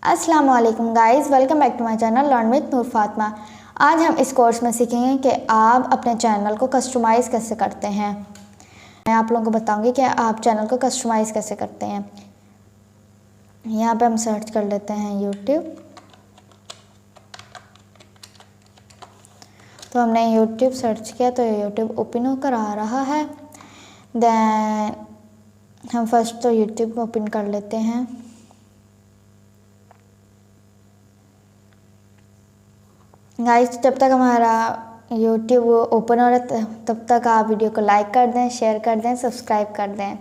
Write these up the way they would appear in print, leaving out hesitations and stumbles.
अस्सलाम वालेकुम guys, welcome back to my channel learn with Noor Fatima. आज हम इस कोर्स में सीखेंगे कि आप अपने चैनल को कस्टमाइज़ कैसे करते हैं। मैं आप लोगों को बताऊंगी कि आप चैनल को कस्टमाइज़ कैसे करते हैं। यहाँ पे हम सर्च कर लेते हैं यूट्यूब। तो हमने यूट्यूब सर्च किया तो यूट्यूब ओपन होकर आ रहा है। देन हम फर्स्ट तो यूट्यूब को ओपन कर लेते हैं। गाइस, जब तक हमारा यूट्यूब ओपन हो रहा है तब तक आप वीडियो को लाइक कर दें, शेयर कर दें, सब्सक्राइब कर दें।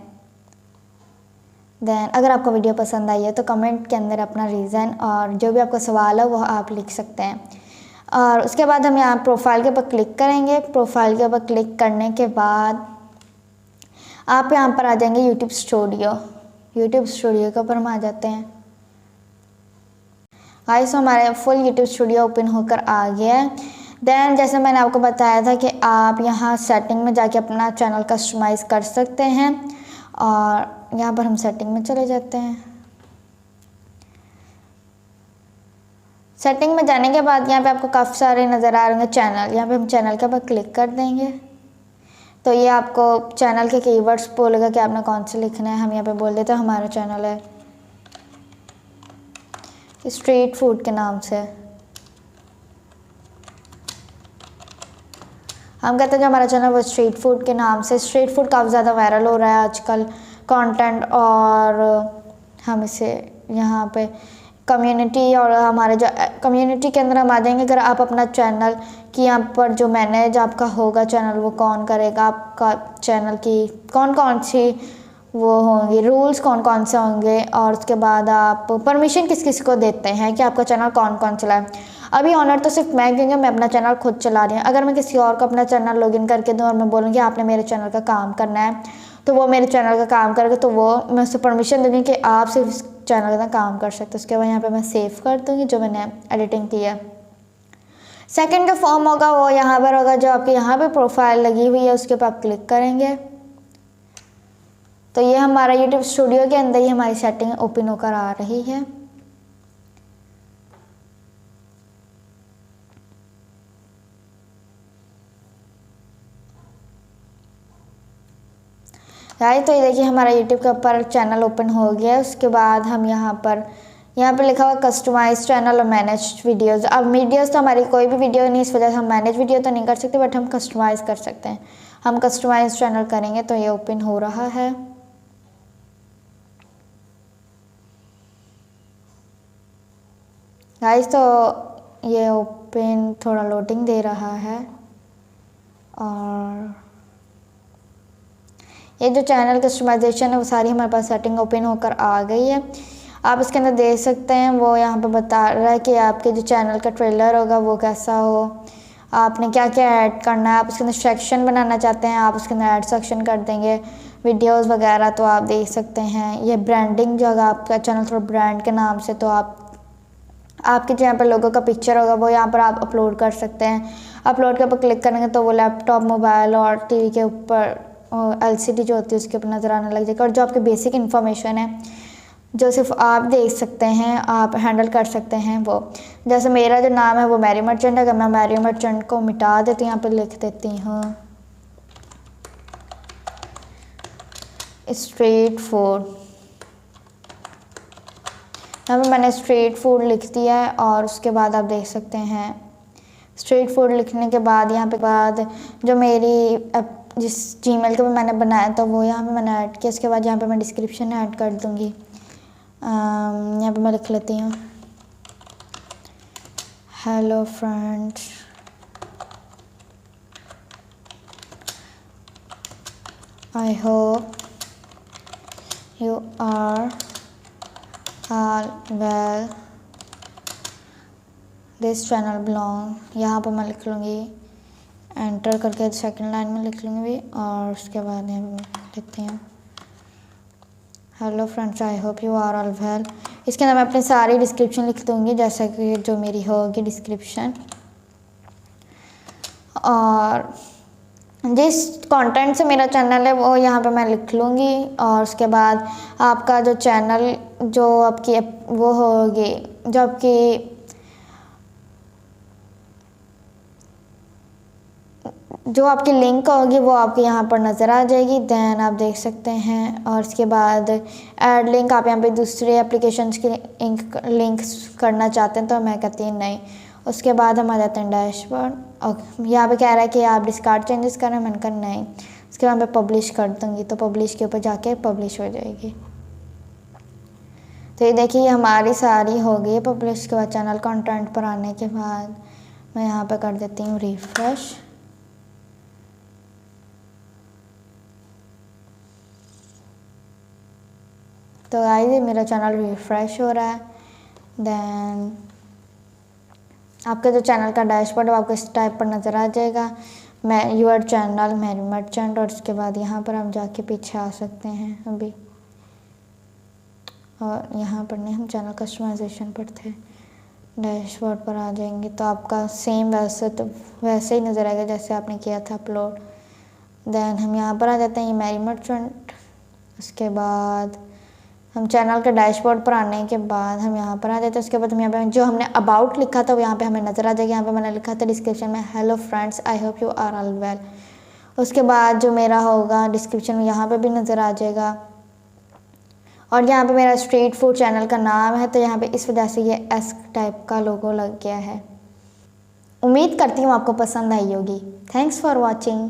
देन अगर आपको वीडियो पसंद आई है तो कमेंट के अंदर अपना रीज़न और जो भी आपका सवाल है वो आप लिख सकते हैं। और उसके बाद हम यहाँ प्रोफाइल के ऊपर क्लिक करेंगे। प्रोफाइल के ऊपर क्लिक करने के बाद आप यहाँ पर आ जाएंगे यूट्यूब स्टूडियो। यूट्यूब स्टूडियो के ऊपर हम आ जाते हैं। गाइस, हमारे फुल यूट्यूब स्टूडियो ओपन होकर आ गया है। देन जैसे मैंने आपको बताया था कि आप यहाँ सेटिंग में जाके अपना चैनल कस्टमाइज़ कर सकते हैं। और यहाँ पर हम सेटिंग में चले जाते हैं। सेटिंग में जाने के बाद यहाँ पे आपको काफ़ी सारे नज़र आ रहे होंगे चैनल। यहाँ पे हम चैनल के ऊपर क्लिक कर देंगे तो ये आपको चैनल के कीवर्ड्स बोलेगा कि आपने कौन से लिखना है। हम यहाँ पे बोल देते हैं हमारा चैनल है स्ट्रीट फूड के नाम से। हम कहते हैं जो हमारा चैनल वो स्ट्रीट फूड के नाम से। स्ट्रीट फूड काफ़ी ज़्यादा वायरल हो रहा है आजकल कंटेंट। और हम इसे यहाँ पे कम्युनिटी और हमारे जो कम्युनिटी के अंदर हम आ जाएंगे। अगर आप अपना चैनल की यहाँ पर जो मैनेज आपका होगा चैनल वो कौन करेगा, आपका चैनल की कौन कौन सी वो होंगे, रूल्स कौन कौन से होंगे, और उसके बाद आप परमिशन किस किस को देते हैं कि आपका चैनल कौन कौन चलाए। अभी ऑनर तो सिर्फ मैं, क्योंकि मैं अपना चैनल खुद चला रही हूँ। अगर मैं किसी और को अपना चैनल लॉगिन करके दूँ और मैं बोलूँगी आपने मेरे चैनल का काम करना है तो वो मेरे चैनल का काम करेगा। तो वो मैं उससे परमिशन दूँगी कि आप सिर्फ इस चैनल का काम कर सकते हो। उसके बाद यहाँ पर मैं सेव कर दूँगी जो मैंने एडिटिंग की है। सेकेंड जो फॉर्म होगा वो यहाँ पर होगा, जो आपकी यहाँ पर प्रोफाइल लगी हुई है उसके ऊपर आप क्लिक करेंगे तो ये हमारा यूट्यूब स्टूडियो के अंदर ही हमारी सेटिंग ओपन होकर आ रही है। गाइस, तो ये देखिए हमारा यूट्यूब के ऊपर चैनल ओपन हो गया है। उसके बाद हम यहाँ पर लिखा हुआ कस्टमाइज चैनल और मैनेज वीडियोज़। अब वीडियोज़ तो हमारी कोई भी वीडियो नहीं, इस वजह से हम मैनेज वीडियो तो नहीं कर सकते, बट हम कस्टमाइज़ कर सकते हैं। हम कस्टमाइज चैनल करेंगे तो ये ओपन हो रहा है। गाइस, तो ये ओपन थोड़ा लोडिंग दे रहा है। और ये जो चैनल कस्टमाइजेशन है वो सारी हमारे पास सेटिंग ओपन होकर आ गई है। आप इसके अंदर देख सकते हैं वो यहाँ पे बता रहा है कि आपके जो चैनल का ट्रेलर होगा वो कैसा हो, आपने क्या क्या ऐड करना है। आप उसके अंदर सेक्शन बनाना चाहते हैं, आप उसके अंदर ऐड सेक्शन कर देंगे, वीडियोस वगैरह तो आप देख सकते हैं। ये ब्रांडिंग जो होगा, आपका चैनल थोड़ा ब्रांड के नाम से, तो आपके जो यहाँ पर लोगों का पिक्चर होगा वो यहाँ पर आप अपलोड कर सकते हैं। अपलोड के ऊपर क्लिक करेंगे तो वो लैपटॉप, मोबाइल और टीवी के ऊपर LCD जो होती है उसके ऊपर नज़र आने लग जाएगा। और जो आपकी बेसिक इन्फॉर्मेशन है जो सिर्फ आप देख सकते हैं, आप हैंडल कर सकते हैं वो। जैसे मेरा जो नाम है वो मैरी मर्चेंट है। अगर मैं मैरी मर्चेंट को मिटा देती हूँ, यहाँ पर लिख देती हूँ स्ट्रीट फूड। यहाँ पर मैंने स्ट्रीट फूड लिख दिया है। और उसके बाद आप देख सकते हैं स्ट्रीट फूड लिखने के बाद यहाँ पे बाद जो मेरी जिस जीमेल के ऊपर मैंने बनाया तो वो यहाँ पे मैंने ऐड किया। इसके बाद यहाँ पे मैं डिस्क्रिप्शन ऐड कर दूँगी। यहाँ पे मैं लिख लेती हूँ hello friends, I hope you are all well, this channel belong. यहाँ पर मैं लिख लूँगी एंटर करके सेकंड लाइन में लिख लूँगी। और उसके बाद यहाँ पर लिखती हूँ hello friends, I hope you are all well. इसके अंदर मैं अपनी सारी डिस्क्रिप्शन लिख दूँगी जैसा कि जो मेरी होगी डिस्क्रिप्शन। और जिस कंटेंट से मेरा चैनल है वो यहाँ पे मैं लिख लूँगी। और उसके बाद आपका जो चैनल जो आपकी वो होगी, जो आपकी लिंक होगी वो आपके यहाँ पर नज़र आ जाएगी। देन आप देख सकते हैं। और उसके बाद ऐड लिंक, आप यहाँ पे दूसरे एप्लीकेशंस की लिंक करना चाहते हैं तो मैं कहती हूँ नहीं। उसके बाद हम आ जाते हैं डैशबोर्ड, और यहाँ पे कह रहा है कि आप डिस्कार्ड चेंजेस करें, मैंने कहा नहीं। उसके बाद मैं पब्लिश कर दूँगी, तो पब्लिश के ऊपर जाके पब्लिश हो जाएगी। तो ये देखिए हमारी सारी हो गई है पब्लिश। के बाद चैनल कंटेंट पर आने के बाद मैं यहाँ पे कर देती हूँ रिफ्रेश। तो गाइस मेरा चैनल रिफ्रेश हो रहा है। देन आपके जो चैनल का डैशबोर्ड है आपको इस टाइप पर नज़र आ जाएगा, मैं योर चैनल मेरी मर्चेंट। और उसके बाद यहाँ पर हम जाके पीछे आ सकते हैं अभी, और यहाँ पर नहीं, हम चैनल कस्टमाइजेशन पर थे, डैशबोर्ड पर आ जाएंगे तो आपका सेम वैसे ही नज़र आएगा जैसे आपने किया था अपलोड। देन हम यहाँ पर आ जाते हैं, ये मेरी मर्चेंट। उसके बाद हम चैनल के डैशबोर्ड पर आने के बाद हम यहाँ पर आ जाते हैं। उसके बाद हम यहाँ पे जो हमने अबाउट लिखा था वो यहाँ पे हमें नज़र आ जाएगा। यहाँ पे मैंने लिखा था डिस्क्रिप्शन में, hello friends I hope you are all well. उसके बाद जो मेरा होगा डिस्क्रिप्शन में यहाँ पे भी नज़र आ जाएगा। और यहाँ पे मेरा स्ट्रीट फूड चैनल का नाम है, तो यहाँ पे इस वजह से ये एस टाइप का लोगो लग गया है। उम्मीद करती हूँ आपको पसंद आई होगी। Thanks for watching.